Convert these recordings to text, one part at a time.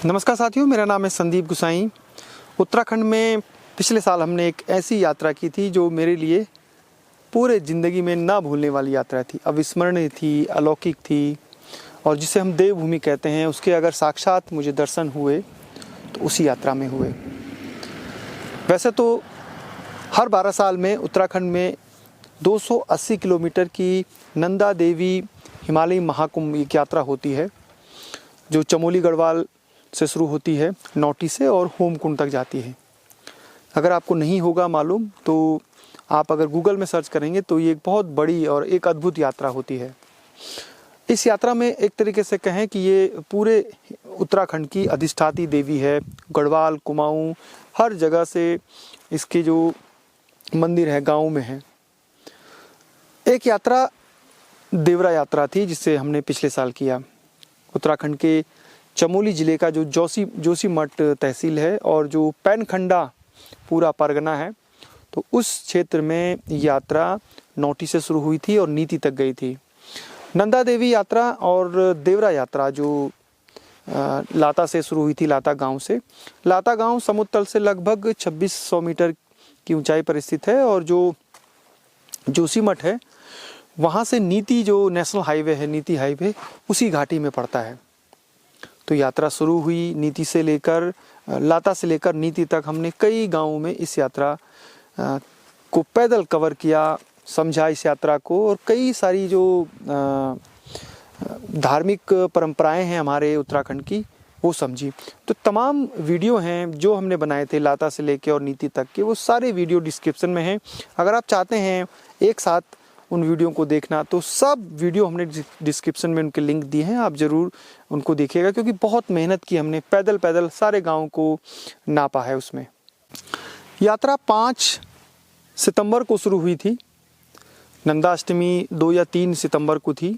नमस्कार साथियों, मेरा नाम है संदीप गुसाई। उत्तराखंड में पिछले साल हमने एक ऐसी यात्रा की थी जो मेरे लिए पूरे ज़िंदगी में ना भूलने वाली यात्रा थी, अविस्मरणीय थी, अलौकिक थी और जिसे हम देवभूमि कहते हैं। उसके अगर साक्षात मुझे दर्शन हुए तो उसी यात्रा में हुए। वैसे तो हर 12 साल में उत्तराखंड में 280 किलोमीटर की नंदा देवी हिमालयी महाकुंभ एक यात्रा होती है, जो चमोली गढ़वाल से शुरू होती है, नौटी से और होमकुंड तक जाती है। अगर आपको नहीं होगा मालूम तो आप अगर गूगल में सर्च करेंगे तो ये एक बहुत बड़ी और एक अद्भुत यात्रा होती है। इस यात्रा में एक तरीके से कहें कि ये पूरे उत्तराखंड की अधिष्ठाती देवी है। गढ़वाल, कुमाऊं, हर जगह से इसके जो मंदिर है गाँव में है। एक यात्रा देवरा यात्रा थी जिसे हमने पिछले साल किया। उत्तराखंड के चमोली ज़िले का जो जोशीमठ तहसील है और जो पैनखंडा पूरा परगना है, तो उस क्षेत्र में यात्रा नौटी से शुरू हुई थी और नीति तक गई थी। नंदा देवी यात्रा और देवरा यात्रा जो लाता से शुरू हुई थी, लाता गांव से। लाता गांव समुद्र तल से लगभग 2600 मीटर की ऊंचाई पर स्थित है और जो जोशीमठ है वहाँ से नीति जो नेशनल हाईवे है, नीति हाईवे, उसी घाटी में पड़ता है। तो यात्रा शुरू हुई नीति से लेकर लाता से लेकर नीति तक। हमने कई गांवों में इस यात्रा को पैदल कवर किया, समझा इस यात्रा को, और कई सारी जो धार्मिक परंपराएं हैं हमारे उत्तराखंड की वो समझी। तो तमाम वीडियो हैं जो हमने बनाए थे लाता से लेकर और नीति तक के, वो सारे वीडियो डिस्क्रिप्शन में हैं। अगर आप चाहते हैं एक साथ उन वीडियो को देखना तो सब वीडियो हमने डिस्क्रिप्शन में उनके लिंक दिए हैं, आप ज़रूर उनको देखिएगा, क्योंकि बहुत मेहनत की हमने, पैदल पैदल सारे गाँव को नापा है उसमें। यात्रा 5 सितंबर को शुरू हुई थी। नंदा अष्टमी 2 या 3 सितंबर को थी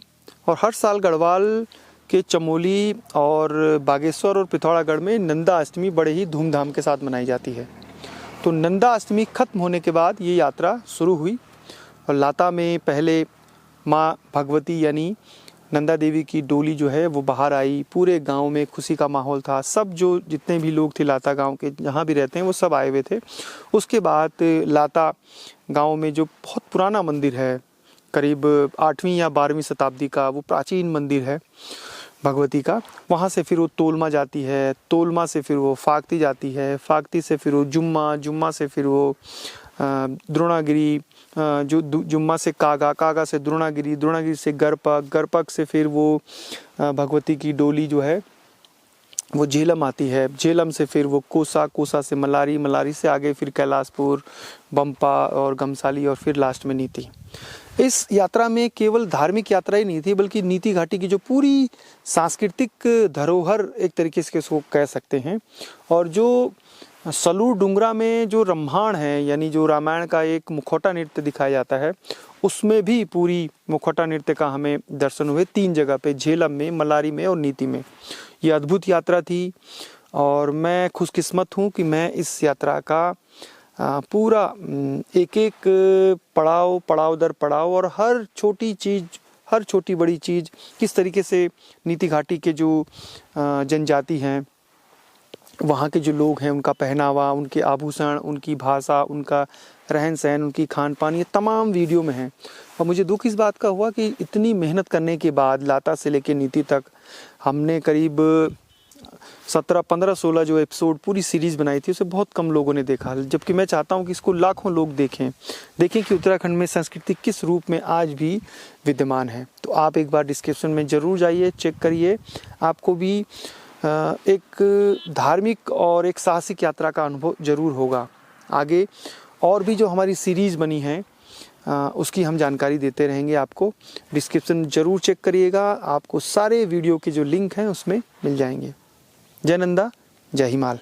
और हर साल गढ़वाल के चमोली और बागेश्वर और पिथौरागढ़ में नंदा अष्टमी बड़े ही धूमधाम के साथ मनाई जाती है। तो नंदा अष्टमी खत्म होने के बाद ये यात्रा शुरू हुई और लाता में पहले माँ भगवती यानी नंदा देवी की डोली जो है वो बाहर आई। पूरे गांव में खुशी का माहौल था। सब जो जितने भी लोग थे लाता गांव के, जहाँ भी रहते हैं, वो सब आए हुए थे। उसके बाद लाता गांव में जो बहुत पुराना मंदिर है, करीब 8वीं या 12वीं शताब्दी का वो प्राचीन मंदिर है भगवती का, वहाँ से फिर वो तोलमा जाती है, तोलमा से फिर वो फागती जाती है, फागती से फिर वो जुम्मा, जुम्मा से फिर वो द्रोणागिरी, जो जुम्मा से कागा, कागा से द्रोणागिरी, द्रोणागिरी से गरपक, गरपक से फिर वो भगवती की डोली जो है वो झेलम आती है, झेलम से फिर वो कोसा, कोसा से मलारी, मलारी से आगे फिर कैलाशपुर, बम्पा और गमसाली और फिर लास्ट में नीति। इस यात्रा में केवल धार्मिक यात्रा ही नहीं थी, बल्कि नीति घाटी की जो पूरी सांस्कृतिक धरोहर एक तरीके से इसको कह सकते हैं। और जो सलूर डुंगरा में जो रम्भाण है, यानी जो रामायण का एक मुखौटा नृत्य दिखाया जाता है, उसमें भी पूरी मुखौटा नृत्य का हमें दर्शन हुए 3 जगह पे, झेलम में, मलारी में और नीति में। ये अद्भुत यात्रा थी और मैं खुशकिस्मत हूँ कि मैं इस यात्रा का पूरा एक एक पड़ाव दर पड़ाव और हर छोटी चीज़, हर छोटी बड़ी चीज़, किस तरीके से नीति घाटी के जो जनजाति हैं, वहाँ के जो लोग हैं, उनका पहनावा, उनके आभूषण, उनकी भाषा, उनका रहन सहन, उनकी खान पान, ये तमाम वीडियो में हैं। और मुझे दुख इस बात का हुआ कि इतनी मेहनत करने के बाद लाता से लेकर नीति तक हमने करीब 17, 15, 16 जो एपिसोड पूरी सीरीज़ बनाई थी, उसे बहुत कम लोगों ने देखा। जबकि मैं चाहता हूँ कि इसको लाखों लोग देखें कि उत्तराखंड में संस्कृति किस रूप में आज भी विद्यमान है। तो आप एक बार डिस्क्रिप्शन में ज़रूर जाइए, चेक करिए, आपको भी एक धार्मिक और एक साहसिक यात्रा का अनुभव ज़रूर होगा। आगे और भी जो हमारी सीरीज़ बनी है उसकी हम जानकारी देते रहेंगे आपको। डिस्क्रिप्शन ज़रूर चेक करिएगा, आपको सारे वीडियो के जो लिंक हैं उसमें मिल जाएंगे। जय नंदा, जय हिमाल।